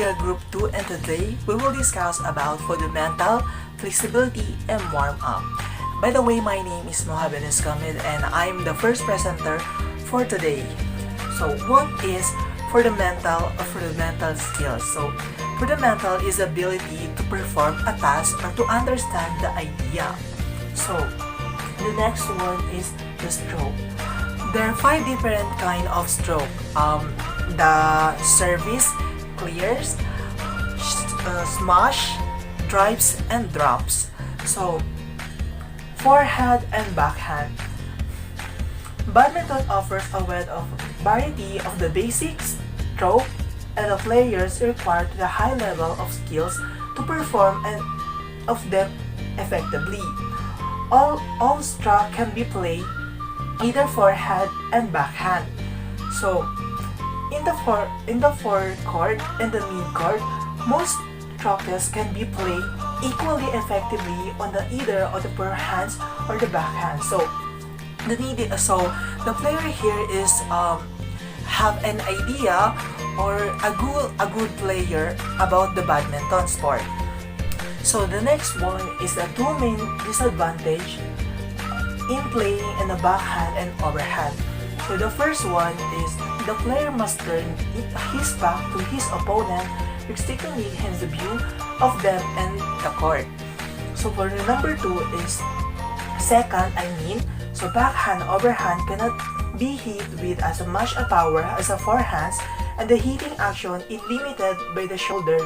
are Group 2 and today we will discuss about fundamental, flexibility, and warm-up. By the way, my name is Mohamed Escamid and I'm the first presenter for today. So what is fundamental or fundamental skills? So fundamental is the ability to perform a task or to understand the idea. So the next one is the stroke. There are 5 different kind of stroke. The service, clears, smash, drives, and drops. So, forehand and backhand. Badminton offers a wide of variety of the basics, stroke, and the players require the high level of skills to perform and of them effectively. All stroke can be played either forehand and backhand. So, in the forecourt and the midcourt, most strokes can be played equally effectively on either of the forehands or the backhand. So the player here is have an idea or a good player about the badminton sport. So the next one is the two main disadvantage in playing in the backhand and overhand. So the first one is the player must turn his back to his opponent, restricting his view of them and the court. So for the number 2 is so backhand overhand cannot be hit with as much power as the forehands, and the hitting action is limited by the shoulder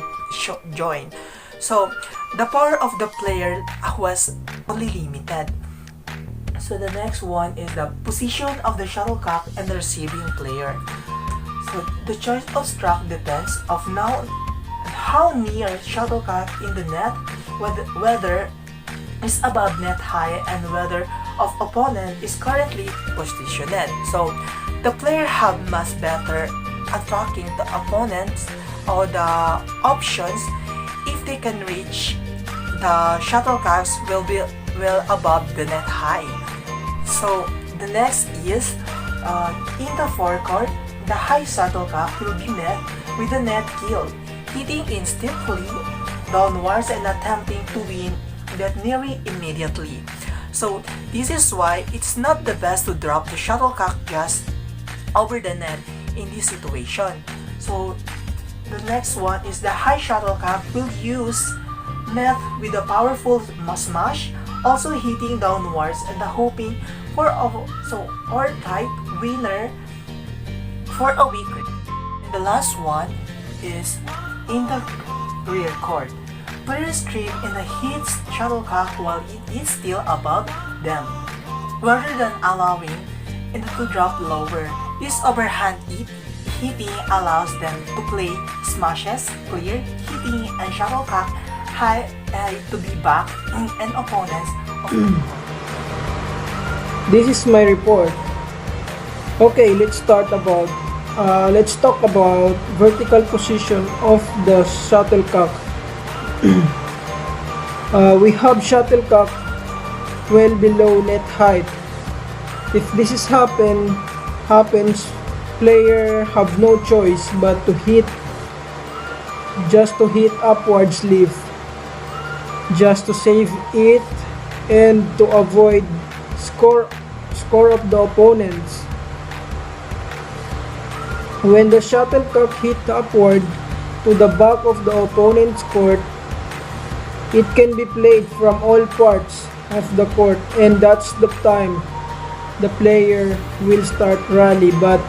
joint. So the power of the player was only limited. So the next one is the position of the shuttlecock and the receiving player. So the choice of stroke depends of how near shuttlecock in the net, whether is above net height and whether of opponent is currently positioned. So the player have much better at tracking the opponents or the options if they can reach the shuttlecocks will be well above the net height. So the next is in the forecourt, the high shuttlecock will be met with the net kill, hitting instantly downwards and attempting to win that nearly immediately. So this is why it's not the best to drop the shuttlecock just over the net in this situation. So the next one is the high shuttlecock will use met with a powerful smash, also hitting downwards and hoping for or tight winner for a week. The last one is in the rear court. Players scream in the hit shuttlecock while it is still above them, rather than allowing it to drop lower. This overhand hitting allows them to play smashes, clear, hitting, and shuttlecock high to be back and opponents of the court. This is my report. Okay, let's talk about vertical position of the shuttlecock. We have shuttlecock well below net height. If this happens, player have no choice but to hit upwards leaf, just to save it and to avoid score of the opponents. When the shuttlecock hit upward to the back of the opponent's court, it can be played from all parts of the court, and that's the time the player will start rally. But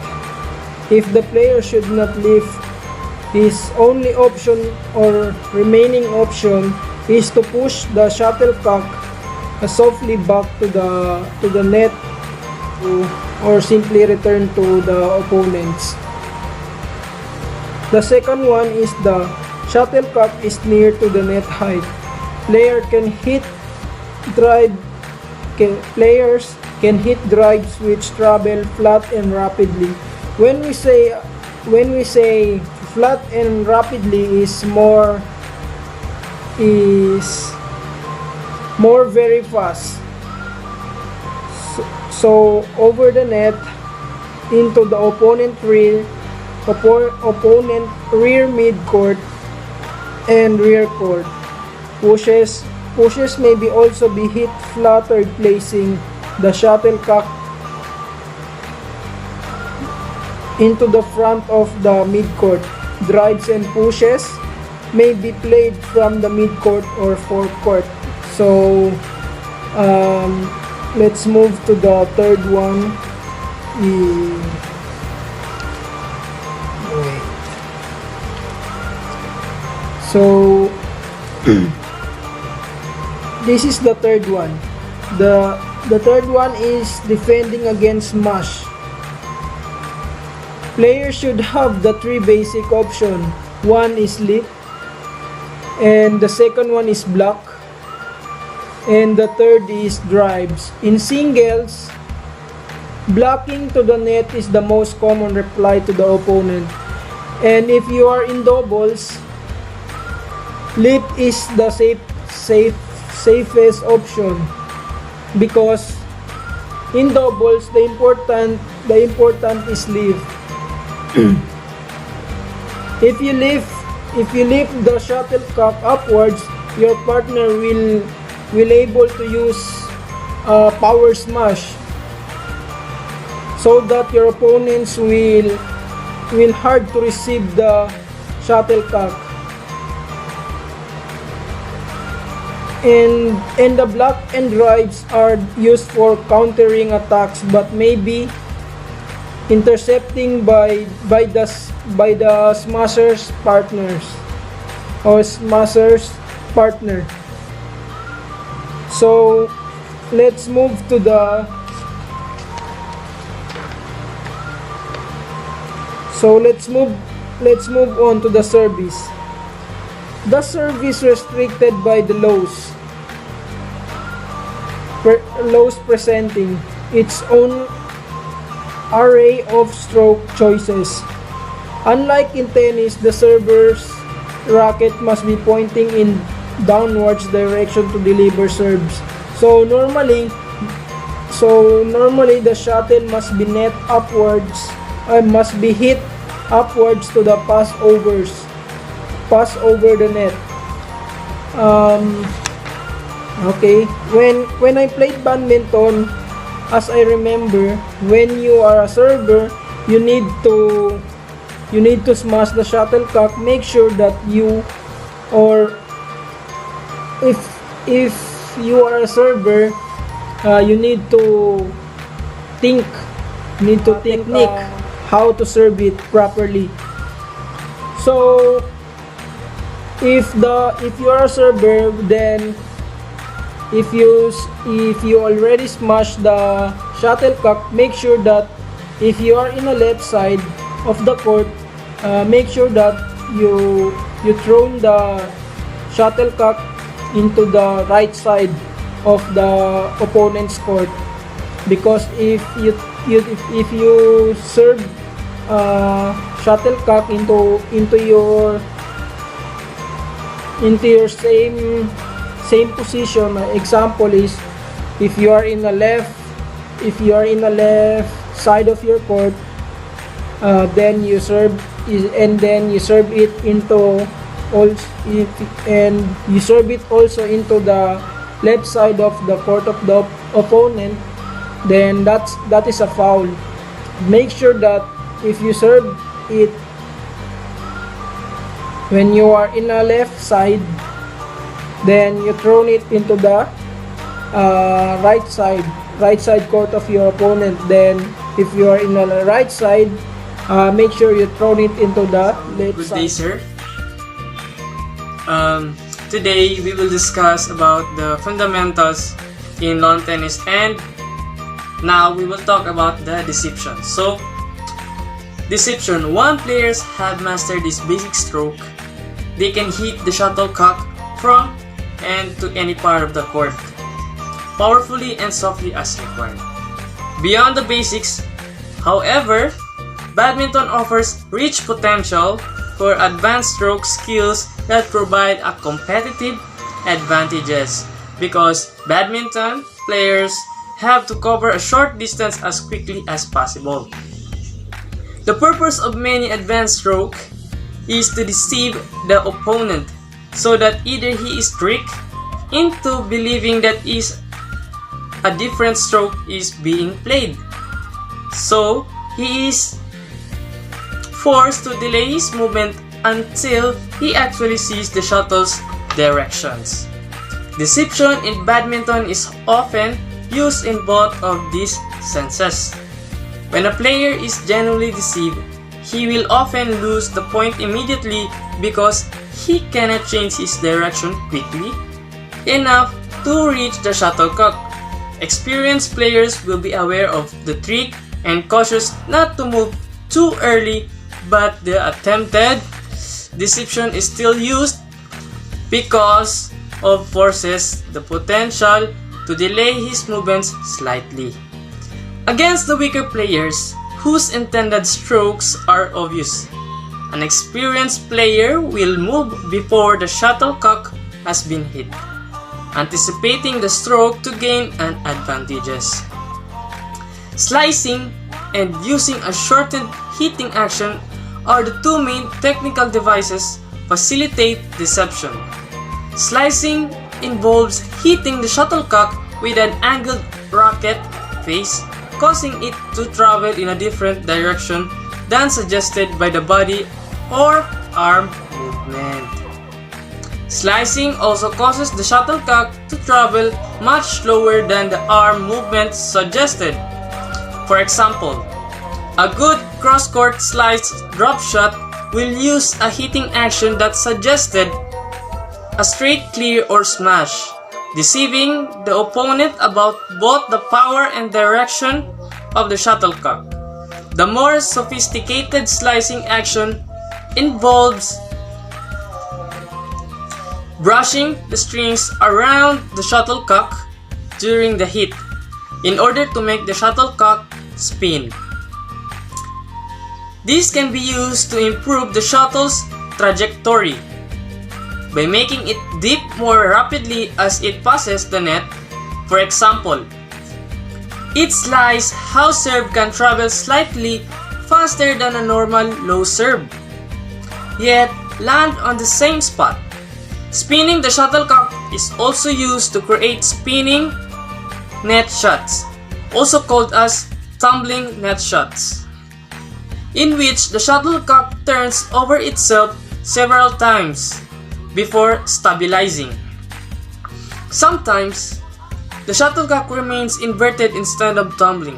if the player should not leave, his only option or remaining option is to push the shuttlecock softly back to the net or simply return to the opponents. The second one is the shuttlecock is near to the net height. Players can hit drives which travel flat and rapidly. When we say flat and rapidly is more very fast. So over the net into the opponent rear mid-court and rear court. Pushes may also be hit flattered, placing the shuttlecock into the front of the midcourt. Drives and pushes may be played from the midcourt or forecourt. So let's move to the third one. Wait. So this is the third one. The third one is defending against smash. Players should have the three basic options. One is leap, and the second one is block, and the third is drives. In singles, blocking to the net is the most common reply to the opponent. And if you are in doubles, leap is the safest option, because in doubles the important is leap. If you lift the shuttlecock upwards, your partner will able to use power smash, so that your opponents will hard to receive the shuttlecock. And the block and drives are used for countering attacks, but may be intercepting by the smasher's partners or smasher's partner. So let's move on to the service. The service restricted by the lows presenting its own array of stroke choices. Unlike in tennis, the server's racket must be pointing in downwards direction to deliver serves. So normally the shuttle must be net upwards, must be hit upwards to the pass over the net. Okay, when I played badminton, as I remember, when you are a server, you need to smash the shuttlecock. Make sure that if you are a server, you need to think technique how to serve it properly. So if you are a server, then if you already smash the shuttlecock, make sure that if you are in the left side of the court, make sure that you throw the shuttlecock into the right side of the opponent's court, because if you serve shuttlecock into your same position. Example is if you are in the left side of your court, then you serve it into also into the left side of the court of the opponent, then that is a foul. Make sure that if you serve it when you are in the left side, then you throw it into the right side court of your opponent. Then if you are in the right side, make sure you throw it into the left Good side. day, sir. Today we will discuss about the fundamentals in lawn tennis, and now we will talk about the deception. So, deception. One players have mastered this basic stroke. They can hit the shuttlecock from and to any part of the court, powerfully and softly as required. Beyond the basics, however, badminton offers rich potential for advanced stroke skills that provide a competitive advantages, because badminton players have to cover a short distance as quickly as possible. The purpose of many advanced stroke is to deceive the opponent so that either he is tricked into believing that a different stroke is being played. So he is forced to delay his movement until he actually sees the shuttle's directions. Deception in badminton is often used in both of these senses. When a player is genuinely deceived, he will often lose the point immediately because he cannot change his direction quickly enough to reach the shuttlecock. Experienced players will be aware of the trick and cautious not to move too early, but the attempted deception is still used because of forces the potential to delay his movements slightly. Against the weaker players whose intended strokes are obvious, an experienced player will move before the shuttlecock has been hit, anticipating the stroke to gain an advantage. Slicing and using a shortened hitting action are the two main technical devices facilitate deception. Slicing involves hitting the shuttlecock with an angled rocket face, causing it to travel in a different direction than suggested by the body or arm movement. Slicing also causes the shuttlecock to travel much slower than the arm movement suggested. For example, a good cross-court slice drop shot will use a hitting action that suggested a straight clear or smash, deceiving the opponent about both the power and direction of the shuttlecock. The more sophisticated slicing action involves brushing the strings around the shuttlecock during the hit in order to make the shuttlecock spin. This can be used to improve the shuttle's trajectory by making it dip more rapidly as it passes the net. For example, its slice house serve can travel slightly faster than a normal low serve, yet land on the same spot. Spinning the shuttlecock is also used to create spinning net shots, also called as tumbling net shots, in which the shuttlecock turns over itself several times before stabilizing. Sometimes, the shuttlecock remains inverted instead of tumbling.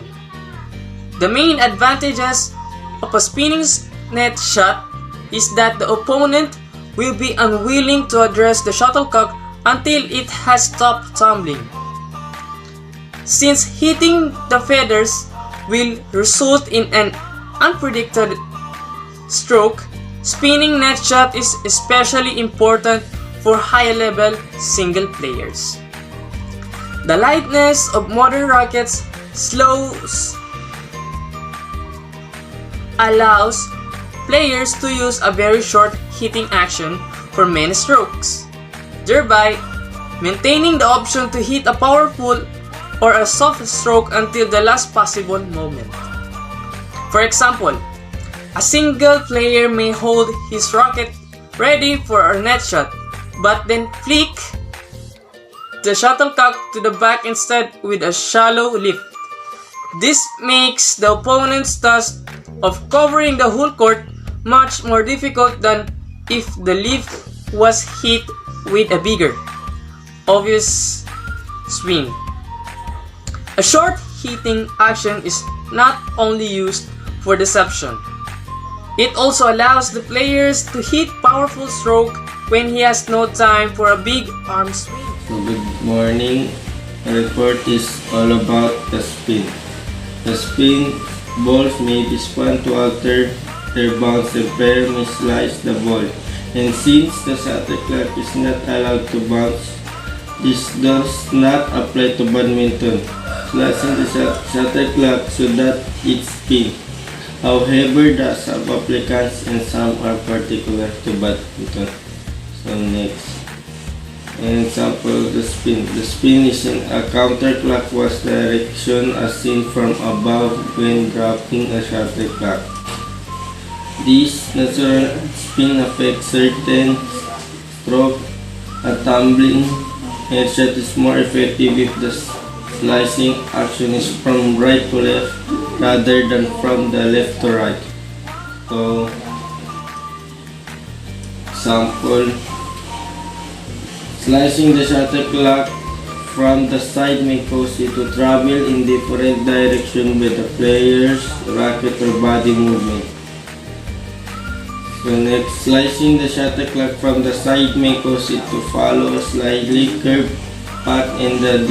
The main advantages of a spinning net shot is that the opponent will be unwilling to address the shuttlecock until it has stopped tumbling. Since hitting the feathers will result in an unpredicted stroke, spinning net shot is especially important for high-level single players. The lightness of modern rackets allows players to use a very short hitting action for many strokes, thereby maintaining the option to hit a powerful or a soft stroke until the last possible moment. For example, a single player may hold his racket ready for a net shot, but then flick the shuttlecock to the back instead with a shallow lift. This makes the opponent's task of covering the whole court much more difficult than if the lift was hit with a bigger, obvious swing. A short hitting action is not only used for deception, it also allows the players to hit powerful stroke when he has no time for a big arm swing. So good morning. The report is all about the spin. The spin balls may be spun to alter their bounce. The player may slice the ball, and since the shuttlecock is not allowed to bounce, this does not apply to badminton. Slicing the shuttlecock so that it spins, however, does have applications and some are particular to badminton. So next, an example of the spin. The spin is in a counterclockwise direction as seen from above when dropping a shuttlecock. This natural spin affects certain stroke. A tumbling headshot is more effective if the slicing action is from right to left rather than from the left to right. So, example, slicing the shuttlecock from the side may cause it to travel in different directions with the player's racket or body movement. So next, slicing the shuttlecock from the side may cause it to follow a slightly curved path, and the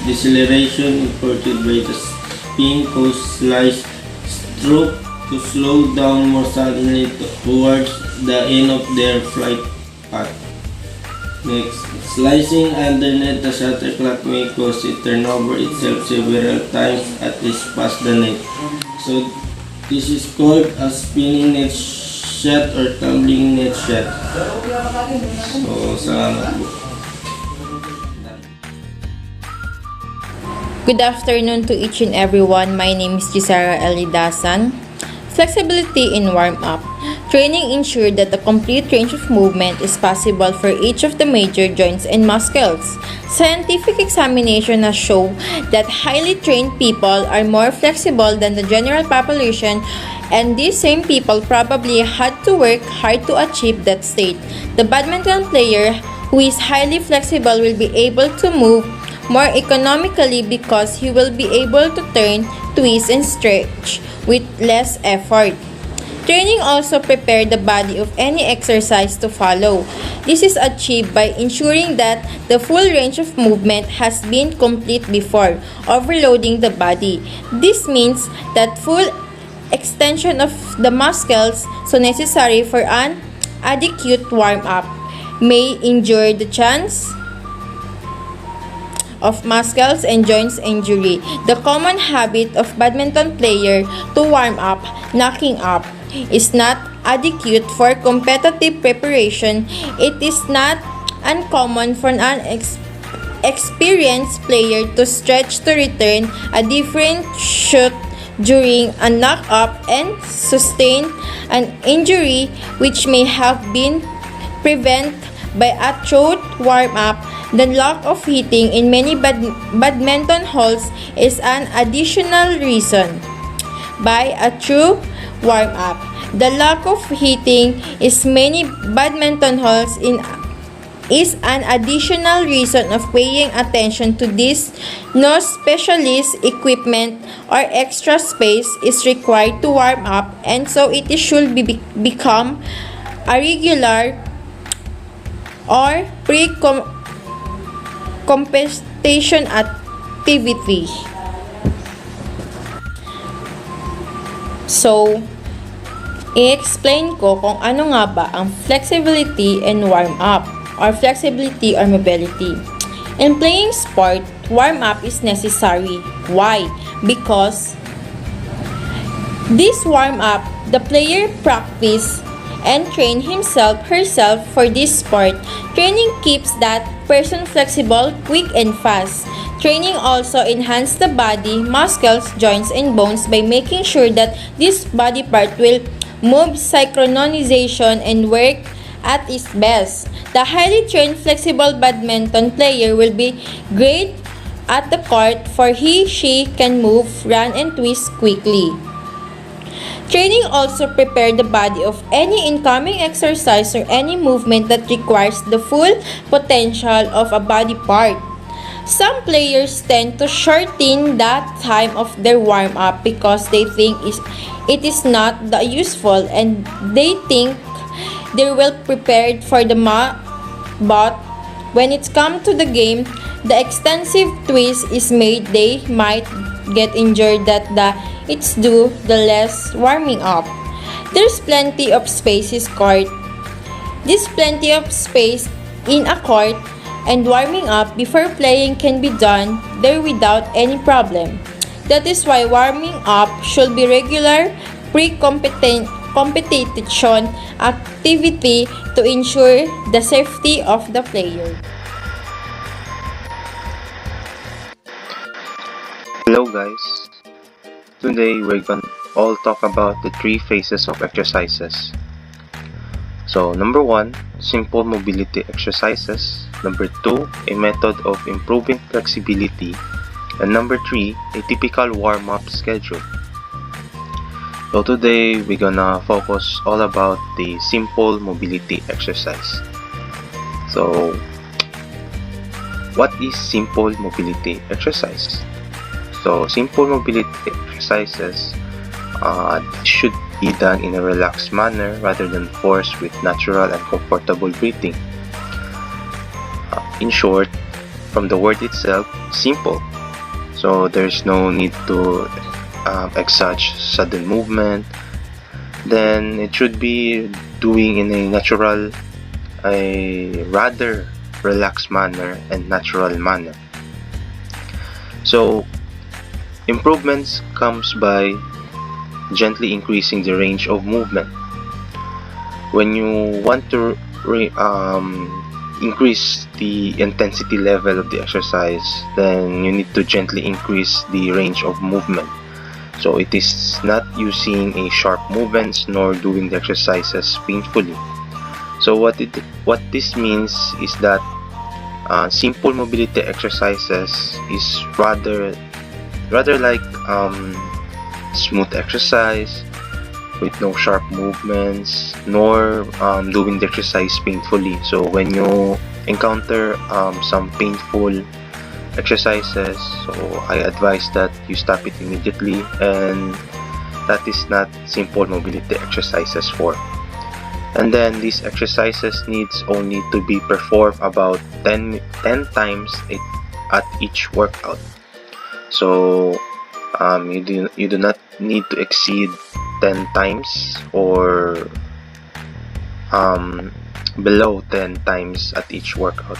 deceleration imported by the spin causes slice stroke to slow down more suddenly towards the end of their flight path. Next, slicing underneath the shuttlecock may cause it turn over itself several times at least past the net. So this is called a spinning net shot or tumbling net shot. So, salamat po. Good afternoon to each and everyone. My name is Gisara Elidasan. Flexibility in warm-up. Training ensures that the complete range of movement is possible for each of the major joints and muscles. Scientific examination has shown that highly trained people are more flexible than the general population, and these same people probably had to work hard to achieve that state. The badminton player who is highly flexible will be able to move more economically because he will be able to turn, twist, and stretch with less effort. Training also prepares the body of any exercise to follow. This is achieved by ensuring that the full range of movement has been complete before overloading the body. This means that full extension of the muscles so necessary for an adequate warm-up may injure the chance of muscles and joints injury. The common habit of badminton player to warm up, knocking up, is not adequate for competitive preparation. It is not uncommon for an experienced player to stretch to return a different shot during a knock-up and sustain an injury which may have been prevented by a throat warm-up. The lack of heating in many badminton halls is an additional reason. By a true warm-up, the lack of heating in many badminton halls is an additional reason of paying attention to this. No specialist equipment or extra space is required to warm up, and so it should become a regular or pre-competition activity. So, i-explain ko kung ano nga ba ang flexibility and warm-up, or flexibility or mobility. In playing sport, warm-up is necessary. Why? Because this warm-up, the player practice and train herself for this sport. Training keeps that person flexible, quick, and fast. Training also enhances the body, muscles, joints, and bones by making sure that this body part will move synchronization and work at its best. The highly trained flexible badminton player will be great at the court, for she can move, run, and twist quickly. Training also prepares the body of any incoming exercise or any movement that requires the full potential of a body part. Some players tend to shorten that time of their warm-up because they think it is not that useful, and they think they will prepared for the but when it's come to the game, the extensive twist is made, they might get injured that it's due the less warming up. There's plenty of space in court. This plenty of space in a court, and warming up before playing can be done there without any problem. That is why warming up should be regular pre-competition activity to ensure the safety of the player. Hello guys, today we're gonna all talk about the 3 phases of exercises. So number 1, simple mobility exercises. Number 2, a method of improving flexibility. And number 3, a typical warm-up schedule. So today we're gonna focus all about the simple mobility exercise. So what is simple mobility exercise? So simple mobility exercises should be done in a relaxed manner rather than forced with natural and comfortable breathing. In short, from the word itself, simple. So there's no need to exert sudden movement. Then it should be doing in a natural, a rather relaxed manner and natural manner. So improvements comes by gently increasing the range of movement. When you want to increase the intensity level of the exercise, then you need to gently increase the range of movement. So it is not using a sharp movements nor doing the exercises painfully. So what this means is that simple mobility exercises is rather like smooth exercise with no sharp movements nor doing the exercise painfully. So when you encounter some painful exercises, so I advise that you stop it immediately, and that is not simple mobility exercises for. And then these exercises needs only to be performed about 10 times at each workout. So you do not need to exceed 10 times or below 10 times at each workout.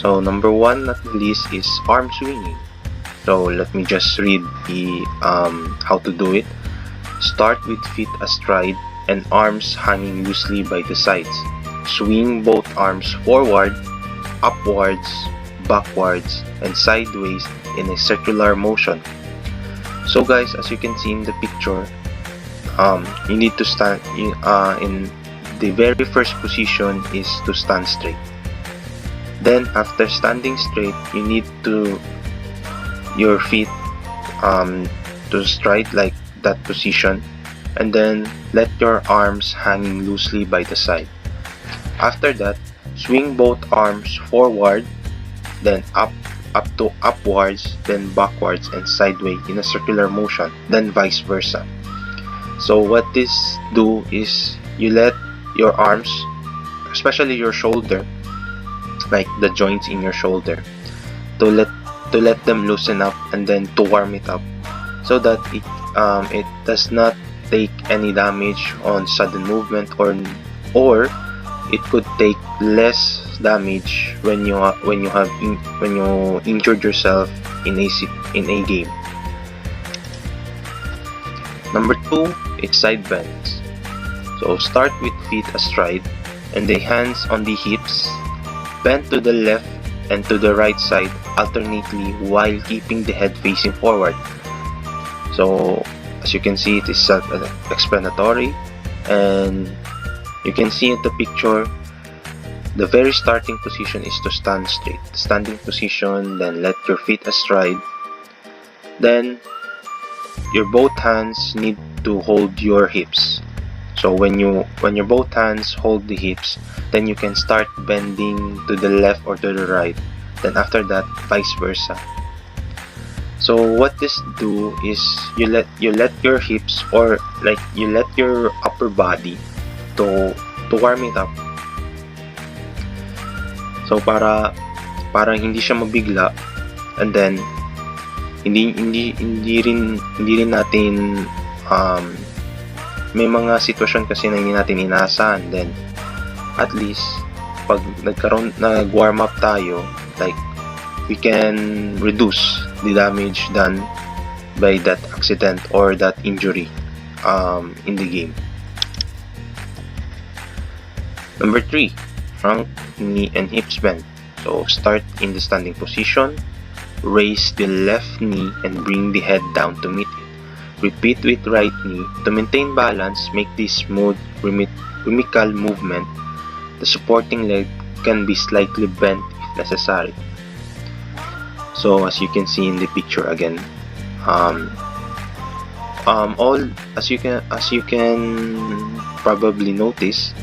So number 1 not the least is arm swinging. So let me just read the how to do it. Start with feet astride and arms hanging loosely by the sides. Swing both arms forward, upwards, backwards, and sideways in a circular motion. So guys, as you can see in the picture, you need to stand in the very first position is to stand straight. Then after standing straight, you need to your feet to stride like that position, and then let your arms hanging loosely by the side. After that, swing both arms forward, then up to upwards, then backwards and sideways in a circular motion, then vice versa. So what this do is you let your arms, especially your shoulder, like the joints in your shoulder, to let them loosen up, and then to warm it up so that it does not take any damage on sudden movement, or it could take less damage when you injured yourself in a game. Number 2 is side bends. So start with feet astride and the hands on the hips. Bend to the left and to the right side alternately while keeping the head facing forward. So as you can see, it is self-explanatory, and you can see in the picture the very starting position is to stand straight. Standing position, then let your feet astride. Then your both hands need to hold your hips. So when your both hands hold the hips, then you can start bending to the left or to the right. Then after that, vice versa. So what this do is you let your hips, or like you let your upper body to warm it up. So para hindi siya mabigla, and then hindi rin natin may mga sitwasyon kasi na hindi natin inaasahan. Then at least pag nag-warm up tayo, like we can reduce the damage done by that accident or that injury in the game. Number 3, front knee and hips bend. So start in the standing position, raise the left knee and bring the head down to meet it. Repeat with right knee. To maintain balance, make this smooth rhythmical movement, the supporting leg can be slightly bent if necessary. So as you can see in the picture again, all as you can probably notice,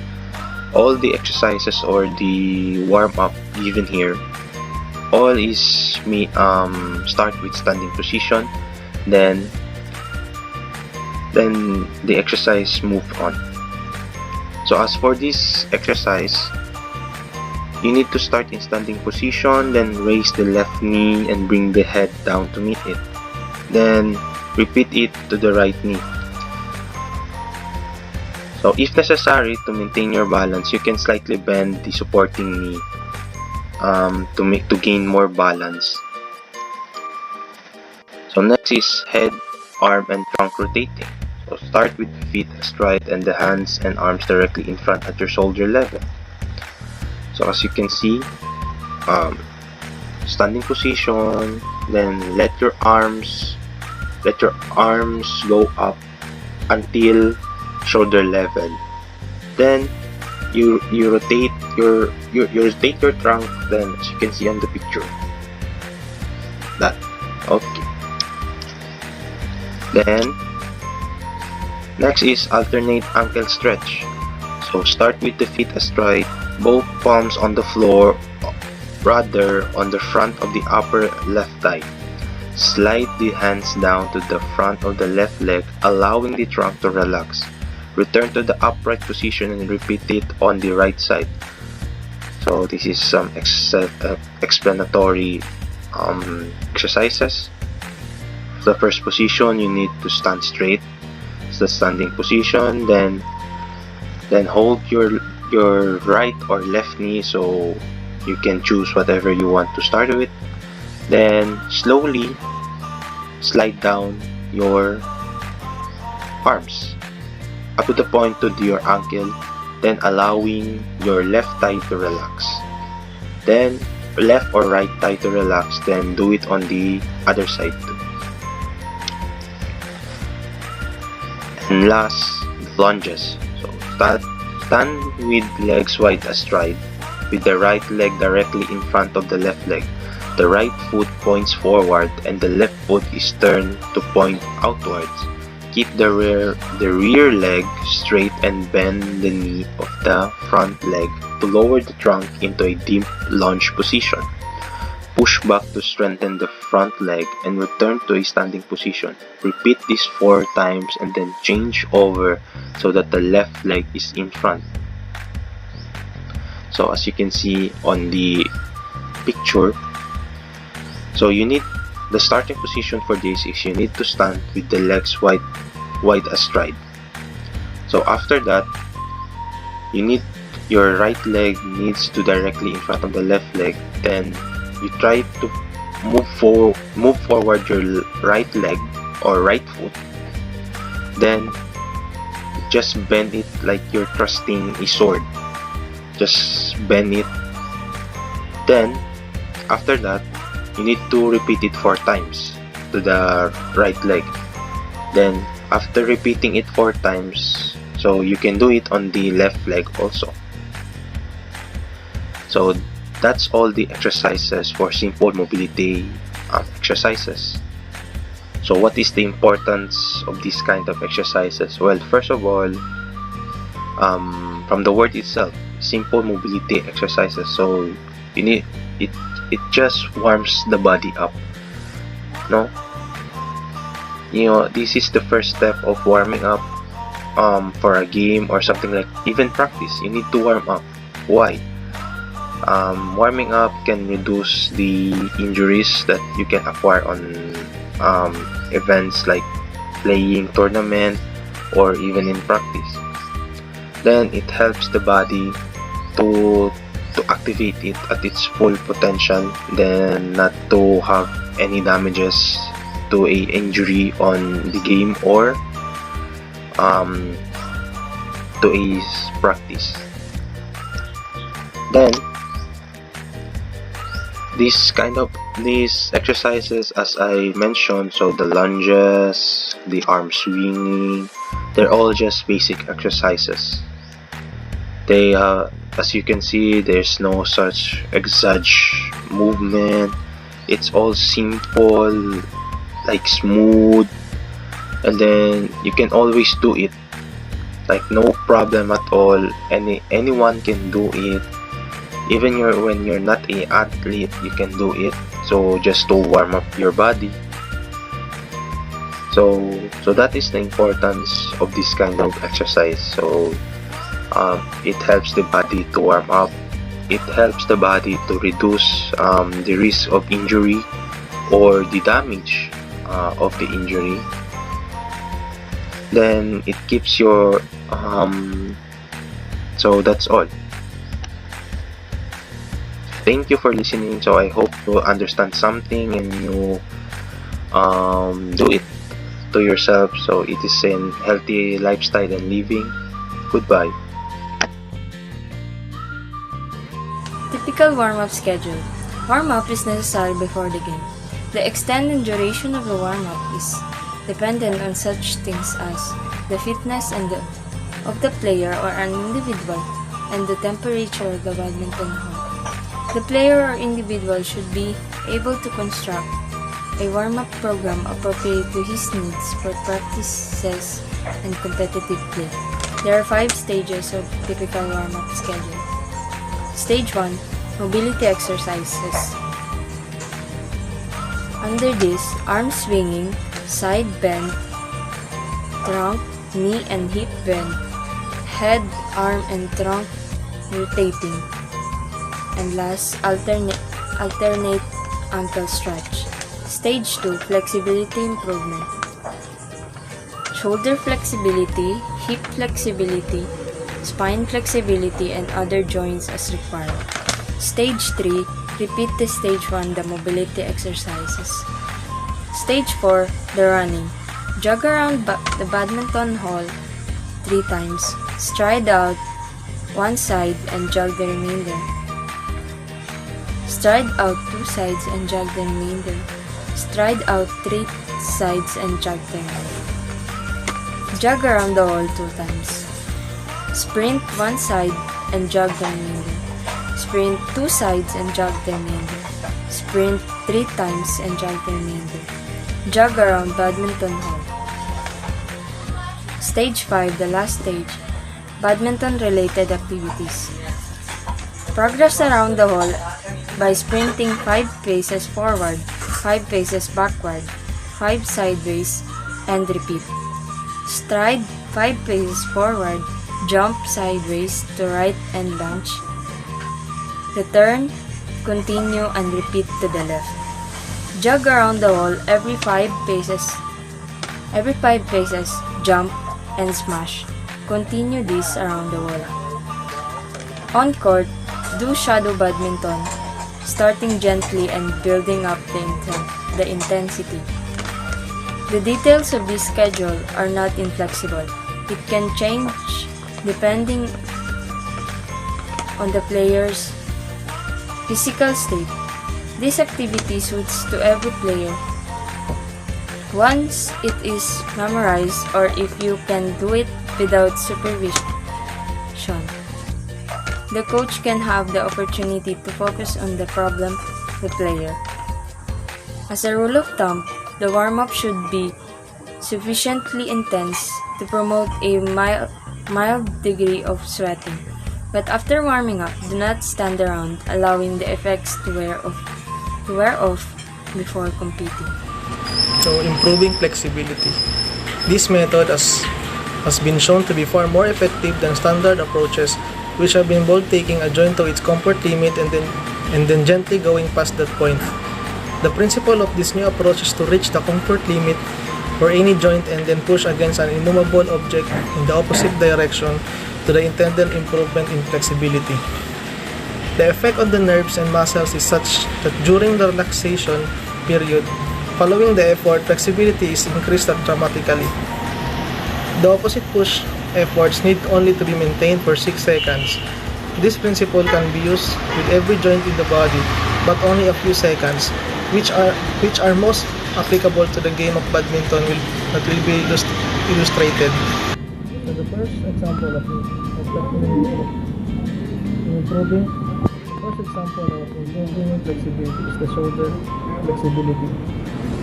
all the exercises or the warm-up given here, all is start with standing position, then the exercise move on. So as for this exercise, you need to start in standing position, then raise the left knee and bring the head down to meet it, then repeat it to the right knee. So if necessary, to maintain your balance, you can slightly bend the supporting knee to gain more balance. So next is head, arm, and trunk rotating. So start with the feet astride and the hands and arms directly in front at your shoulder level. So as you can see, standing position, then let your arms go up until shoulder level. Then you rotate your trunk, then as you can see on the picture. That okay. Then next is alternate ankle stretch. So start with the feet astride, both palms on the floor, rather on the front of the upper left thigh. Slide the hands down to the front of the left leg, allowing the trunk to relax. Return to the upright position and repeat it on the right side. So this is some explanatory exercises. The first position, you need to stand straight. It's the standing position. Then hold your right or left knee, so you can choose whatever you want to start with. Then slowly slide down your arms up to the point to your ankle, then allowing your left thigh to relax. Then left or right thigh to relax, then do it on the other side too. And last, lunges. So stand with legs wide astride, with the right leg directly in front of the left leg. The right foot points forward and the left foot is turned to point outwards. Keep the rear leg straight and bend the knee of the front leg to lower the trunk into a deep lunge position. Push back to strengthen the front leg and return to a standing position. Repeat this 4 times and then change over so that the left leg is in front. So as you can see on the picture, so you need the starting position for this is you need to stand with the legs wide astride. So after that, your right leg needs to directly in front of the left leg. Then you try to move forward your right leg or right foot. Then just bend it like you're thrusting a sword. Just bend it. Then after that, you need to repeat it 4 times to the right leg. Then after repeating it 4 times, so you can do it on the left leg also. So that's all the exercises for simple mobility exercises. So what is the importance of this kind of exercises? Well, first of all, from the word itself, simple mobility exercises. So you need it just warms the body up. No, this is the first step of warming up for a game or something, like even practice. You need to warm up. Why? Warming up can reduce the injuries that you can acquire on events like playing tournament or even in practice. Then it helps the body to activate it at its full potential, then not to have any damages to a injury on the game or to a practice. Then these exercises, as I mentioned, so the lunges, the arm swinging, they're all just basic exercises. They, as you can see, there's no such movement. It's all simple, like smooth, and then you can always do it. Like no problem at all. Anyone can do it. Even when you're not an athlete, you can do it. So just to warm up your body. So that is the importance of this kind of exercise. So it helps the body to warm up. It helps the body to reduce the risk of injury or the damage of the injury. Then it keeps your so that's all. Thank you for listening. So I hope you understand something and you do it to yourself. So it is a healthy lifestyle and living. Goodbye. Typical warm-up schedule. Warm-up is necessary before the game. The extent and duration of the warm-up is dependent on such things as the fitness of the player or an individual and the temperature of the badminton hall. The player or individual should be able to construct a warm-up program appropriate to his needs for practices and competitive play. There are 5 stages of typical warm-up schedule. Stage 1, mobility exercises. Under this, arm swinging, side bend, trunk, knee and hip bend, head, arm and trunk rotating, and last, alternate ankle stretch. Stage 2, flexibility improvement. Shoulder flexibility, hip flexibility, spine flexibility, and other joints as required. Stage 3, repeat the stage 1, the mobility exercises. Stage 4, the running. Jog around the badminton hall 3 times. Stride out one side and jog the remainder. Stride out 2 sides and jog the remainder. Stride out 3 sides and jog the remainder. Jog around the hall 2 times. Sprint 1 side and jog the remainder. Sprint 2 sides and jog the remainder. Sprint 3 times and jog the remainder. Jog around badminton hall. Stage 5, the last stage, badminton-related activities. Progress around the hall by sprinting 5 paces forward, 5 paces backward, 5 sideways, and repeat. Stride 5 paces forward, jump sideways to right and lunge. Return, continue, and repeat to the left. Jog around the hall every 5 paces, jump, and smash. Continue this around the wall. On court, do shadow badminton, starting gently and building up the intensity. The details of this schedule are not inflexible. It can change depending on the player's physical state. This activity suits to every player. Once it is memorized, or if you can do it without supervision, the coach can have the opportunity to focus on the problem the player. As a rule of thumb, the warm-up should be sufficiently intense to promote a mild degree of sweating. But after warming up, do not stand around, allowing the effects to wear off before competing. So, improving flexibility. This method has been shown to be far more effective than standard approaches, which have involved taking a joint to its comfort limit and then gently going past that point. The principle of this new approach is to reach the comfort limit for any joint and then push against an immovable object in the opposite direction to the intended improvement in flexibility. The effect on the nerves and muscles is such that during the relaxation period, following the effort, flexibility is increased dramatically. The opposite push efforts need only to be maintained for 6 seconds. This principle can be used with every joint in the body, but only a few seconds, which are most applicable to the game of badminton that will be illustrated. So the first example of flexibility improving. First example of improving flexibility is the shoulder flexibility.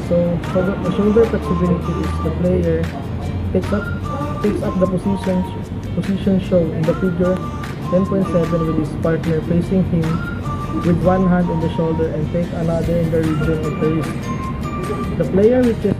So for the shoulder flexibility is the player picks up the position shown in the figure 10.7 with his partner facing him with one hand on the shoulder and take another in the region of the wrist. The player reaches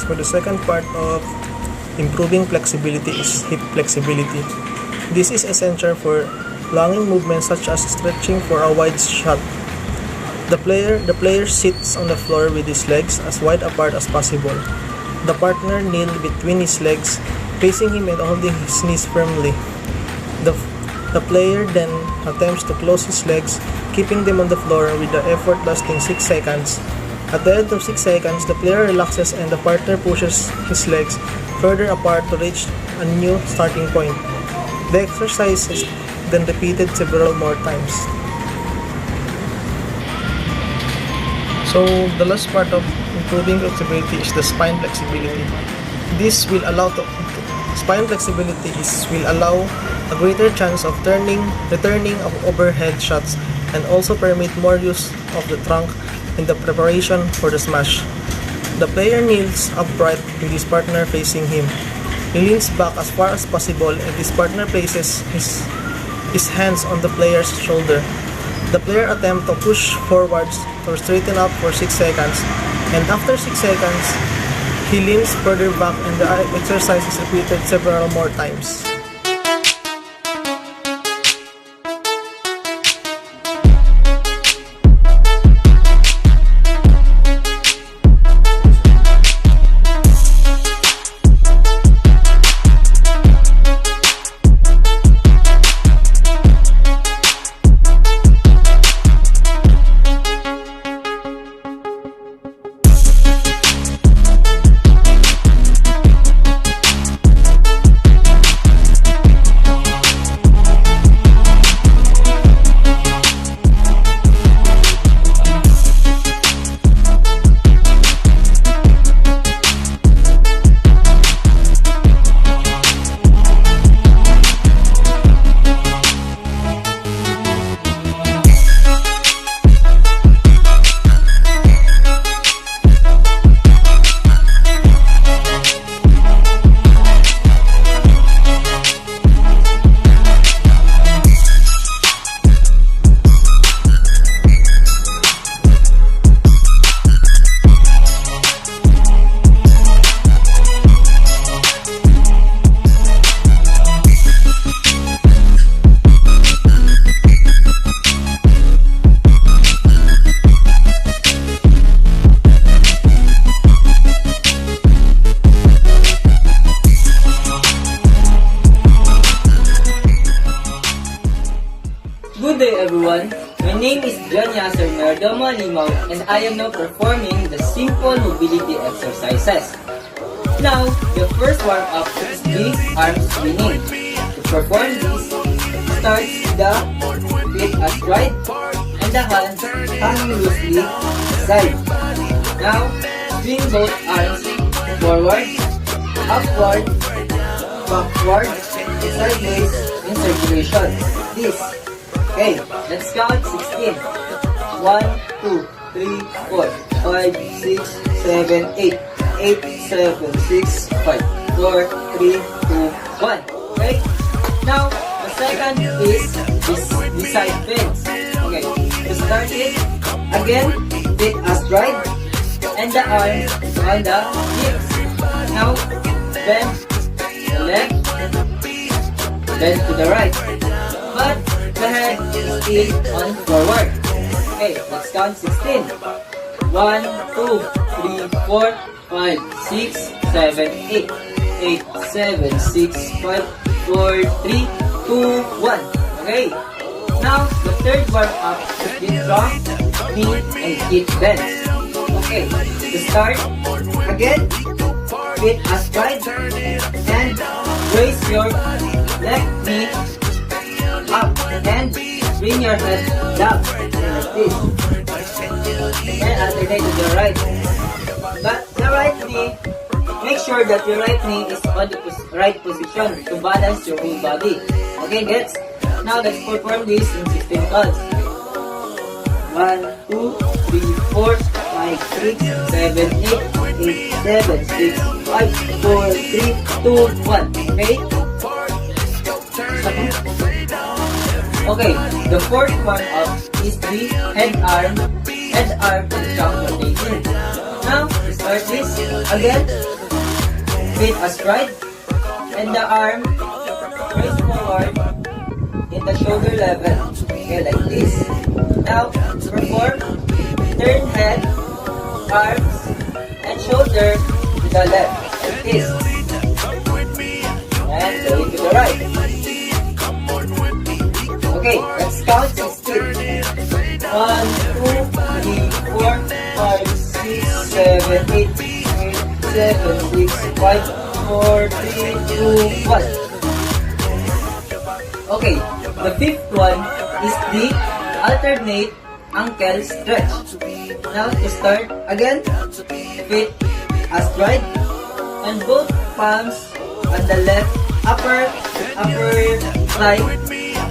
For the second part of improving flexibility is hip flexibility. This is essential for lunging movements such as stretching for a wide shot. The player sits on the floor with his legs as wide apart as possible. The partner kneels between his legs, facing him and holding his knees firmly. The player then attempts to close his legs, keeping them on the floor with the effort lasting 6 seconds. At the end of 6 seconds, the player relaxes and the partner pushes his legs further apart to reach a new starting point. The exercise is then repeated several more times. So the last part of improving flexibility is the spine flexibility. This will allow spine flexibility will allow a greater chance of returning of overhead shots and also permit more use of the trunk in the preparation for the smash. The player kneels upright with his partner facing him. He leans back as far as possible and his partner places his hands on the player's shoulder. The player attempts to push forwards or straighten up for 6 seconds, and after 6 seconds, he leans further back and the exercise is repeated several more times. Good day everyone, my name is John Yasser Merdoma Limaw and I am now performing the simple mobility exercises. Now, the first warm-up is the arm swinging. To perform this, start the feet upright and the hands hanging loosely aside. Now, swing both arms forward, upward, backward, sideways in circulation. This. Okay, let's count 16. 1, 2, 3, 4, 5, 6, 7, 8. 8, 7, 6, 5, 4, 3, 2, 1. Okay? Now, the second is the side bends. Okay, to start it, again, feet astride and the arms on the hips. Now, bend to the left, bend to the right. But the head is still on forward. Okay, let's count 16. 1, 2, 3, 4, 5, 6, 7, 8. 8, 7, 6, 5, 4, 3, 2, 1. Okay. Now, the third warm up is the trunk, knee, and hip bends. Okay, to start, again, feet astride and raise your left knee up and bring your head down like this. And alternate to the right. But the right knee, make sure that your right knee is on the right position to balance your whole body. Okay, gets? Now let's perform this in 16 counts. 1, 2, 3, 4, 5, 6, 7, 8, 8, 7, 6, 5, 4, 3, 2, 1. Okay? Okay, the fourth one up is the head arm and jump rotation. Now, to start this, again, feet astride, and the arm raise forward in the shoulder level. Okay, like this. Now, perform, turn head, arms, and shoulder to the left, like this. And going to the right. Okay, let's count 16. 1, 2, 3, 4, 5, 6, 7, 8, 7, 6, 5, 4, 3, 2, 1. Okay, the fifth one is the alternate ankle stretch. Now to start, again, feet astride and both palms on the left upper thigh.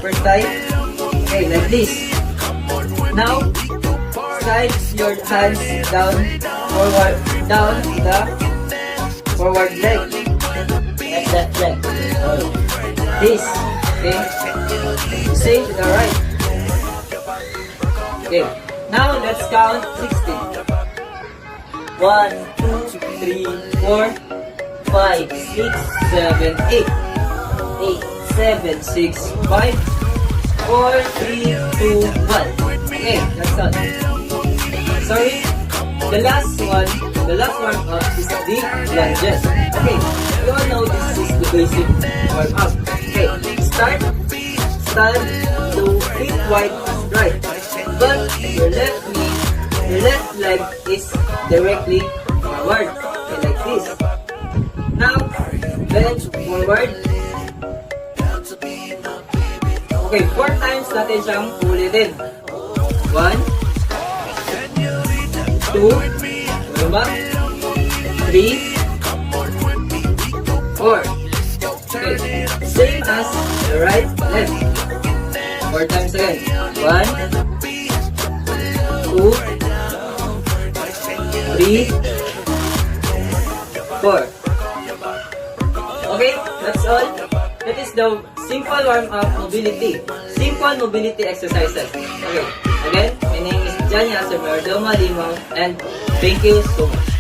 Okay, like this. Now, slide your hands down the forward leg. Like that leg. This. Okay. Same to the right. Okay. Now let's count 16. 1, 2, 3, 4, 5, 6, 7, 8. 8, 7, 6, 5, 4, 3, 2, 1. Okay, that's all. Sorry, the last one up is the lunges. Okay, you all know this is the basic warm up. Okay, stand, do feet wide as right, but your left leg is directly forward. Okay, like this. Now, bend forward. Okay, 4 times natin siyang ulitin. 1, 2, 3, 4. Okay, same as the right leg. 4 times again. 1, 2, 3, 4. Okay, that's all. That is the simple warm-up mobility. Simple mobility exercises. Okay, again, my name is Janya Merdo Malimao and thank you so much.